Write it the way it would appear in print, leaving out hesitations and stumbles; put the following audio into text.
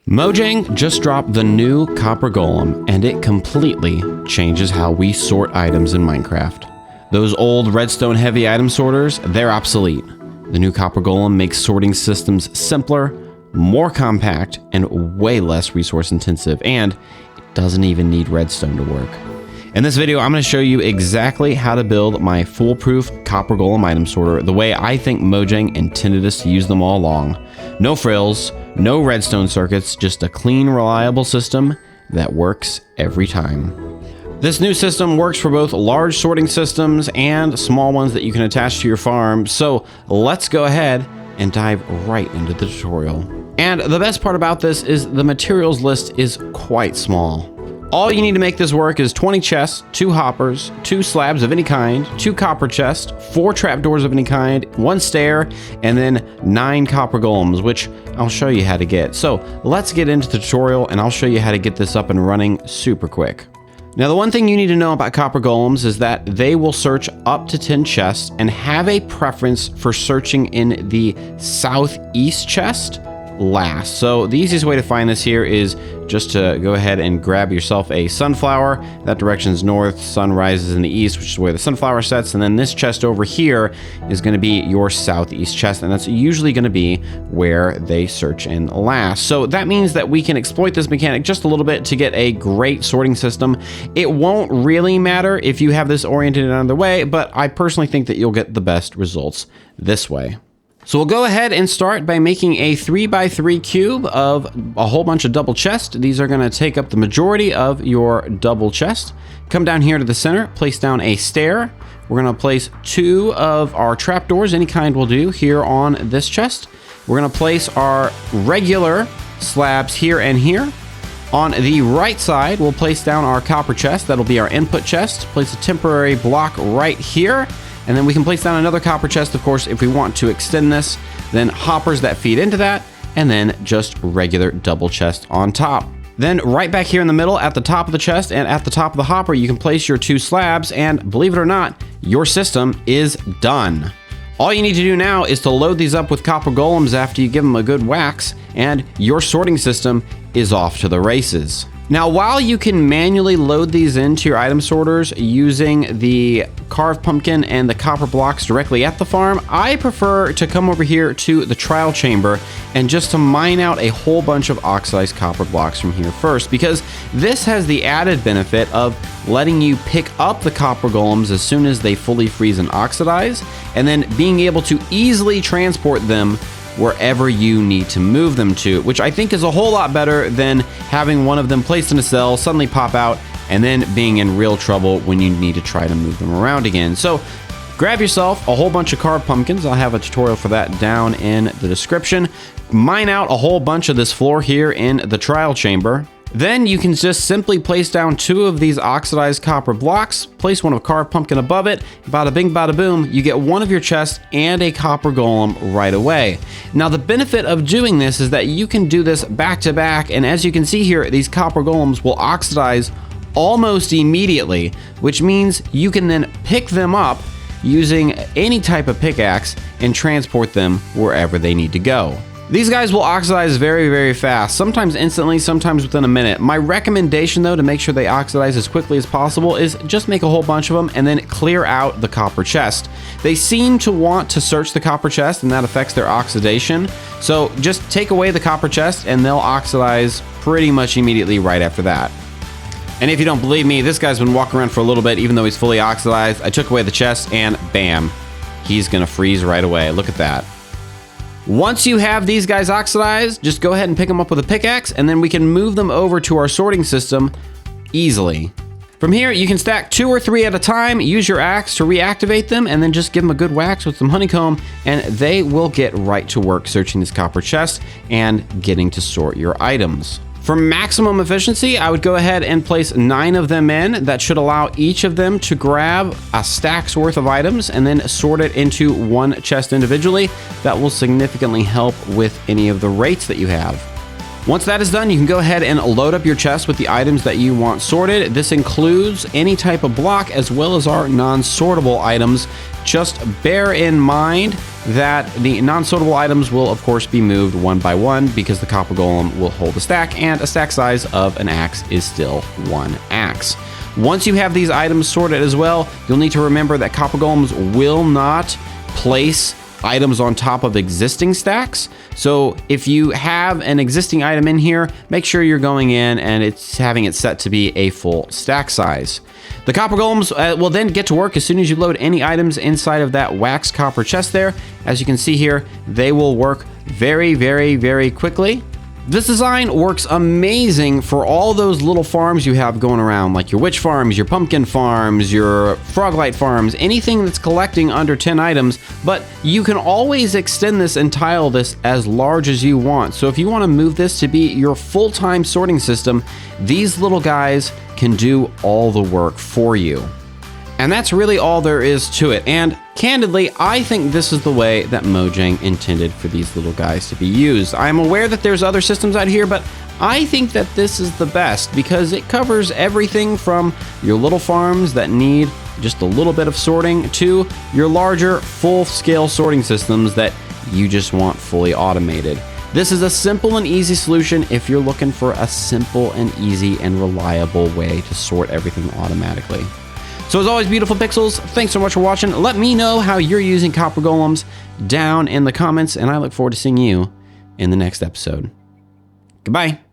Mojang just dropped the new copper golem, and it completely changes how we sort items in Minecraft. Those old redstone heavy item sorters, they're obsolete. The new copper golem makes sorting systems simpler, more compact, and way less resource intensive, and it doesn't even need redstone to work. In this video, I'm going to show you exactly how to build my foolproof copper golem item sorter the way I think Mojang intended us to use them all along. No frills, no redstone circuits, just a clean, reliable system that works every time. This new system works for both large sorting systems and small ones that you can attach to your farm. So let's go ahead and dive right into the tutorial. And the best part about this is the materials list is quite small. All you need to make this work is 20 chests, 2 hoppers, 2 slabs of any kind, 2 copper chests, 4 trapdoors of any kind, 1 stair, and then 9 copper golems, which I'll show you how to get. So let's get into the tutorial and I'll show you how to get this up and running super quick. Now, the one thing you need to know about copper golems is that they will search up to 10 chests and have a preference for searching in the southeast chest last. So the easiest way to find this here is just to go ahead and grab yourself a sunflower. That direction is north, sun rises in the east, which is where the sunflower sets, and then this chest over here is going to be your southeast chest, and that's usually going to be where they search in last. So that means that we can exploit this mechanic just a little bit to get a great sorting system. It won't really matter if you have this oriented another way, but I personally think that you'll get the best results this way. So we'll go ahead and start by making a 3x3 cube of a whole bunch of double chests. These are going to take up the majority of your double chest. Come down here to the center, place down a stair. We're going to place 2 of our trapdoors, any kind will do, here on this chest. We're going to place our regular slabs here and here. On the right side, we'll place down our copper chest. That'll be our input chest. Place a temporary block right here. And then we can place down another copper chest, of course, if we want to extend this, then hoppers that feed into that, and then just regular double chest on top. Then right back here in the middle at the top of the chest and at the top of the hopper, you can place your 2 slabs, and believe it or not, your system is done. All you need to do now is to load these up with copper golems after you give them a good wax, and your sorting system is off to the races. Now, while you can manually load these into your item sorters using the carved pumpkin and the copper blocks directly at the farm, I prefer to come over here to the trial chamber and just to mine out a whole bunch of oxidized copper blocks from here first, because this has the added benefit of letting you pick up the copper golems as soon as they fully freeze and oxidize, and then being able to easily transport them wherever you need to move them to, which I think is a whole lot better than having one of them placed in a cell, suddenly pop out, and then being in real trouble when you need to try to move them around again. So grab yourself a whole bunch of carved pumpkins. I'll have a tutorial for that down in the description. Mine out a whole bunch of this floor here in the trial chamber. Then you can just simply place down 2 of these oxidized copper blocks, place one of carved pumpkin above it, bada bing bada boom, you get one of your chests and a copper golem right away. Now, the benefit of doing this is that you can do this back to back, and as you can see here, these copper golems will oxidize almost immediately, which means you can then pick them up using any type of pickaxe and transport them wherever they need to go. These guys will oxidize very, very fast, sometimes instantly, sometimes within a minute. My recommendation, though, to make sure they oxidize as quickly as possible is just make a whole bunch of them and then clear out the copper chest. They seem to want to search the copper chest, and that affects their oxidation. So just take away the copper chest and they'll oxidize pretty much immediately right after that. And if you don't believe me, this guy's been walking around for a little bit, even though he's fully oxidized. I took away the chest and bam, he's gonna freeze right away. Look at that. Once you have these guys oxidized, just go ahead and pick them up with a pickaxe, and then we can move them over to our sorting system easily. From here, you can stack 2 or 3 at a time, use your axe to reactivate them, and then just give them a good wax with some honeycomb, and they will get right to work searching this copper chest and getting to sort your items. For maximum efficiency, I would go ahead and place 9 of them in. That should allow each of them to grab a stack's worth of items and then sort it into one chest individually. That will significantly help with any of the rates that you have. Once that is done, you can go ahead and load up your chest with the items that you want sorted. This includes any type of block as well as our non-sortable items. Just bear in mind that the non-sortable items will of course be moved one by one because the copper golem will hold a stack, and a stack size of an axe is still 1 axe. Once you have these items sorted as well, you'll need to remember that copper golems will not place items on top of existing stacks. So if you have an existing item in here, make sure you're going in and it's having it set to be a full stack size. The copper golems will then get to work as soon as you load any items inside of that wax copper chest there. As you can see here, they will work very, very, very quickly. This design works amazing for all those little farms you have going around, like your witch farms, your pumpkin farms, your froglight farms, anything that's collecting under 10 items, but you can always extend this and tile this as large as you want. So if you want to move this to be your full-time sorting system, these little guys can do all the work for you. And that's really all there is to it. And candidly, I think this is the way that Mojang intended for these little guys to be used. I'm aware that there's other systems out here, but I think that this is the best because it covers everything from your little farms that need just a little bit of sorting to your larger full-scale sorting systems that you just want fully automated. This is a simple and easy solution if you're looking for a simple and easy and reliable way to sort everything automatically. So as always, beautiful pixels, thanks so much for watching. Let me know how you're using copper golems down in the comments, and I look forward to seeing you in the next episode. Goodbye.